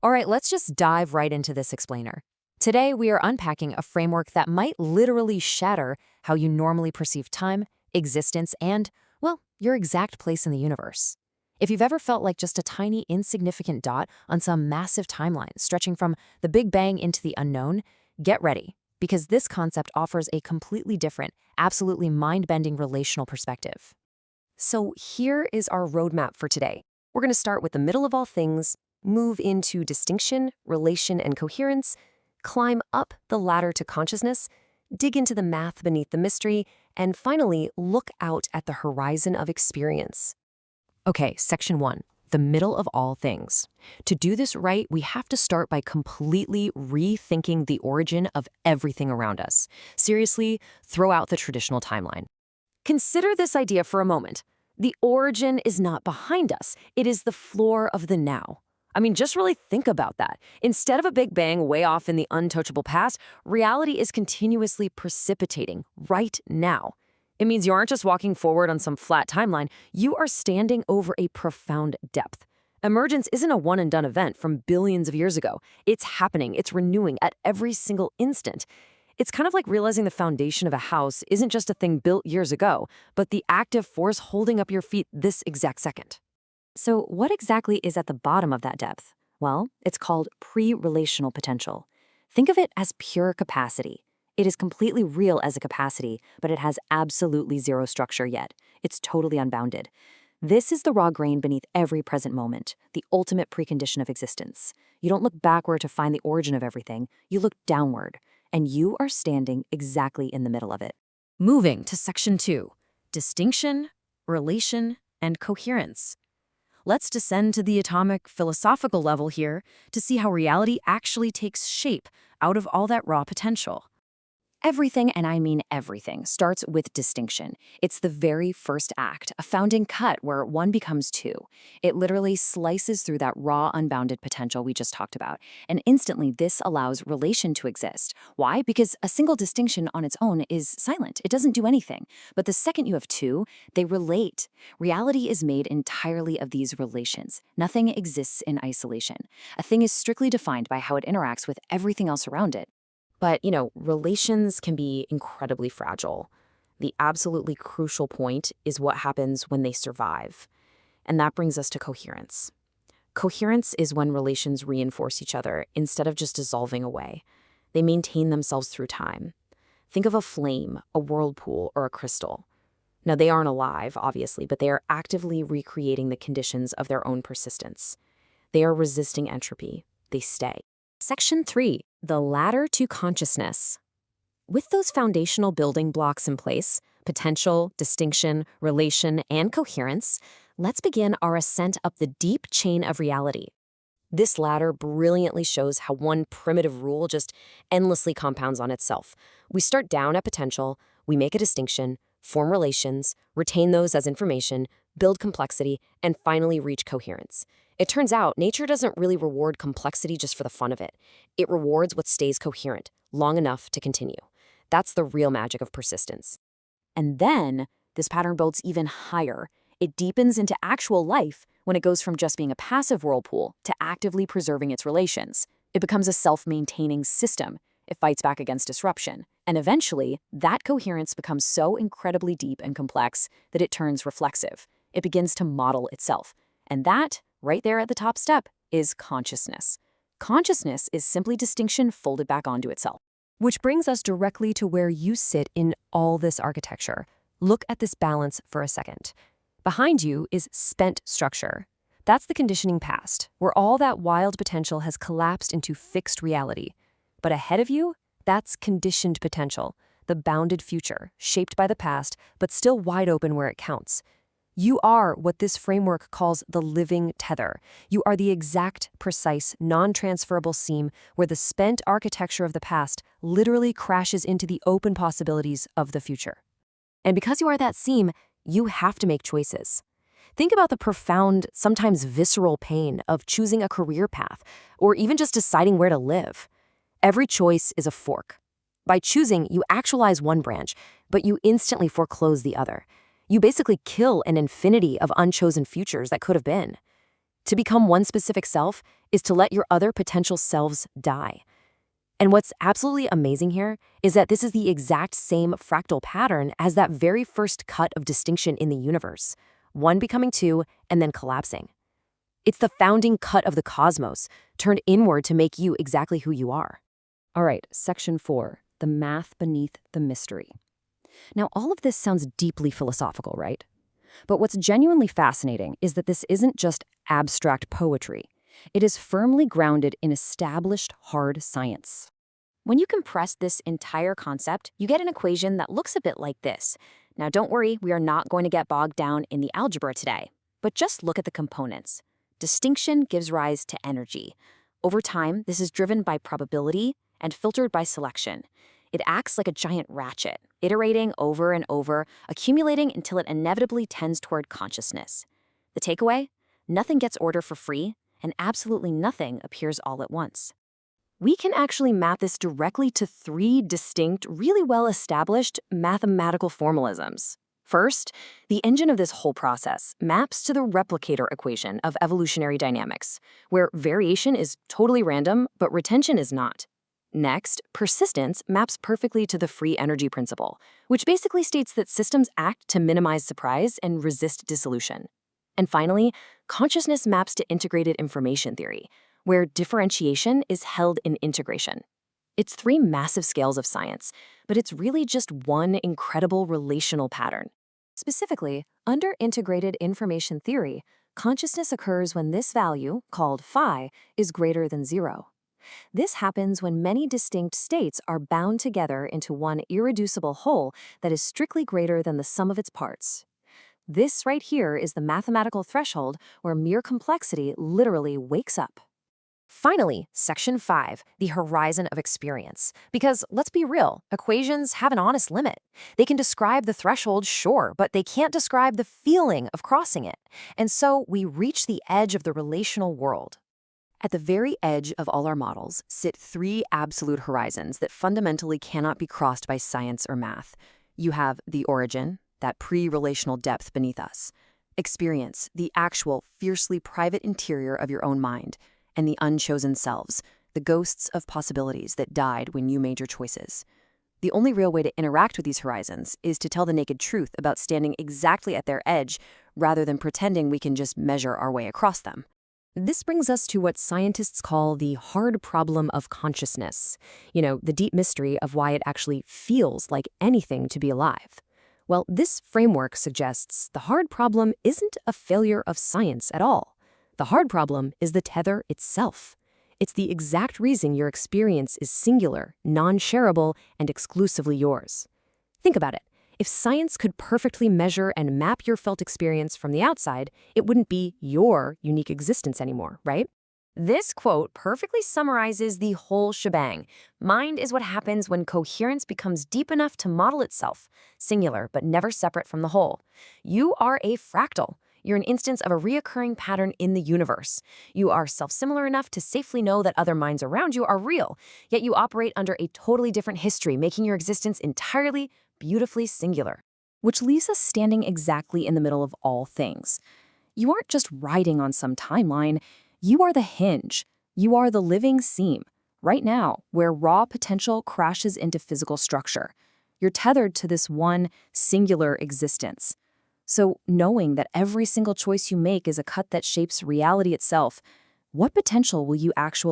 All right, let's just dive right into this explainer. Today, we are unpacking a framework that might literally shatter how you normally perceive time, existence, and, well, your exact place in the universe. If you've ever felt like just a tiny, insignificant dot on some massive timeline stretching from the Big Bang into the unknown, get ready, because this concept offers a completely different, absolutely mind-bending relational perspective. So here is our roadmap for today. We're going to start with the middle of all things, move into distinction, relation, and coherence, climb up the ladder to consciousness, dig into the math beneath the mystery, and finally look out at the horizon of experience. Okay, section 1, the middle of all things. To do this right, we have to start by completely rethinking the origin of everything around us. Seriously, throw out the traditional timeline. Consider this idea for a moment. The origin is not behind us. It is the floor of the now. I mean, just really think about that. Instead of a big bang way off in the untouchable past, reality is continuously precipitating right now. It means you aren't just walking forward on some flat timeline, you are standing over a profound depth. Emergence isn't a one-and-done event from billions of years ago. It's happening, it's renewing at every single instant. It's kind of like realizing the foundation of a house isn't just a thing built years ago, but the active force holding up your feet this exact second. So what exactly is at the bottom of that depth? Well, it's called pre-relational potential. Think of it as pure capacity. It is completely real as a capacity, but it has absolutely zero structure yet. It's totally unbounded. This is the raw grain beneath every present moment, the ultimate precondition of existence. You don't look backward to find the origin of everything, you look downward, and you are standing exactly in the middle of it. Moving to section 2, distinction, relation, and coherence. Let's descend to the atomic philosophical level here to see how reality actually takes shape out of all that raw potential. Everything, and I mean everything, starts with distinction. It's the very first act, a founding cut where one becomes two. It literally slices through that raw, unbounded potential we just talked about. And instantly, this allows relation to exist. Why? Because a single distinction on its own is silent. It doesn't do anything. But the second you have two, they relate. Reality is made entirely of these relations. Nothing exists in isolation. A thing is strictly defined by how it interacts with everything else around it. But, relations can be incredibly fragile. The absolutely crucial point is what happens when they survive. And that brings us to coherence. Coherence is when relations reinforce each other instead of just dissolving away. They maintain themselves through time. Think of a flame, a whirlpool, or a crystal. Now, they aren't alive, obviously, but they are actively recreating the conditions of their own persistence. They are resisting entropy. They stay. Section 3, the ladder to consciousness. With those foundational building blocks in place, potential, distinction, relation, and coherence, let's begin our ascent up the deep chain of reality. This ladder brilliantly shows how one primitive rule just endlessly compounds on itself. We start down at potential, we make a distinction, form relations, retain those as information, build complexity, and finally reach coherence. It turns out nature doesn't really reward complexity just for the fun of it. It rewards what stays coherent, long enough to continue. That's the real magic of persistence. And then, this pattern builds even higher. It deepens into actual life when it goes from just being a passive whirlpool to actively preserving its relations. It becomes a self-maintaining system. It fights back against disruption. And eventually, that coherence becomes so incredibly deep and complex that it turns reflexive. It begins to model itself. And that, right there at the top step, is consciousness. Consciousness is simply distinction folded back onto itself. Which brings us directly to where you sit in all this architecture. Look at this balance for a second. Behind you is spent structure. That's the conditioning past, where all that wild potential has collapsed into fixed reality. But ahead of you, that's conditioned potential, the bounded future, shaped by the past, but still wide open where it counts. You are what this framework calls the living tether. You are the exact, precise, non-transferable seam where the spent architecture of the past literally crashes into the open possibilities of the future. And because you are that seam, you have to make choices. Think about the profound, sometimes visceral pain of choosing a career path, or even just deciding where to live. Every choice is a fork. By choosing, you actualize one branch, but you instantly foreclose the other. You basically kill an infinity of unchosen futures that could have been. To become one specific self, is to let your other potential selves die. And what's absolutely amazing here is that this is the exact same fractal pattern as that very first cut of distinction in the universe, one becoming two and then collapsing. It's the founding cut of the cosmos, turned inward to make you exactly who you are. All right, section 4, the math beneath the mystery. Now, all of this sounds deeply philosophical, right? But what's genuinely fascinating is that this isn't just abstract poetry. It is firmly grounded in established hard science. When you compress this entire concept, you get an equation that looks a bit like this. Now, don't worry, we are not going to get bogged down in the algebra today, but just look at the components. Distinction gives rise to energy. Over time, this is driven by probability and filtered by selection. It acts like a giant ratchet, iterating over and over, accumulating until it inevitably tends toward consciousness. The takeaway? Nothing gets order for free, and absolutely nothing appears all at once. We can actually map this directly to 3 distinct, really well-established mathematical formalisms. First, the engine of this whole process maps to the replicator equation of evolutionary dynamics, where variation is totally random, but retention is not. Next, persistence maps perfectly to the free energy principle, which basically states that systems act to minimize surprise and resist dissolution. And finally, consciousness maps to integrated information theory, where differentiation is held in integration. It's 3 massive scales of science, but it's really just one incredible relational pattern. Specifically, under integrated information theory, consciousness occurs when this value, called phi, is greater than 0. This happens when many distinct states are bound together into one irreducible whole that is strictly greater than the sum of its parts. This right here is the mathematical threshold where mere complexity literally wakes up. Finally, section 5, the horizon of experience. Because let's be real, equations have an honest limit. They can describe the threshold, sure, but they can't describe the feeling of crossing it. And so we reach the edge of the relational world. At the very edge of all our models sit 3 absolute horizons that fundamentally cannot be crossed by science or math. You have the origin, that pre-relational depth beneath us. Experience, the actual, fiercely private interior of your own mind. And the unchosen selves, the ghosts of possibilities that died when you made your choices. The only real way to interact with these horizons is to tell the naked truth about standing exactly at their edge rather than pretending we can just measure our way across them. This brings us to what scientists call the hard problem of consciousness. The deep mystery of why it actually feels like anything to be alive. Well, this framework suggests the hard problem isn't a failure of science at all. The hard problem is the tether itself. It's the exact reason your experience is singular, non-shareable, and exclusively yours. Think about it. If science could perfectly measure and map your felt experience from the outside, it wouldn't be your unique existence anymore, right? This quote perfectly summarizes the whole shebang. Mind is what happens when coherence becomes deep enough to model itself, singular but never separate from the whole. You are a fractal. You're an instance of a reoccurring pattern in the universe. You are self-similar enough to safely know that other minds around you are real, yet you operate under a totally different history, making your existence entirely, beautifully singular. Which leaves us standing exactly in the middle of all things. You aren't just riding on some timeline. You are the hinge. You are the living seam, right now, where raw potential crashes into physical structure. You're tethered to this one singular existence. So knowing that every single choice you make is a cut that shapes reality itself, what potential will you actually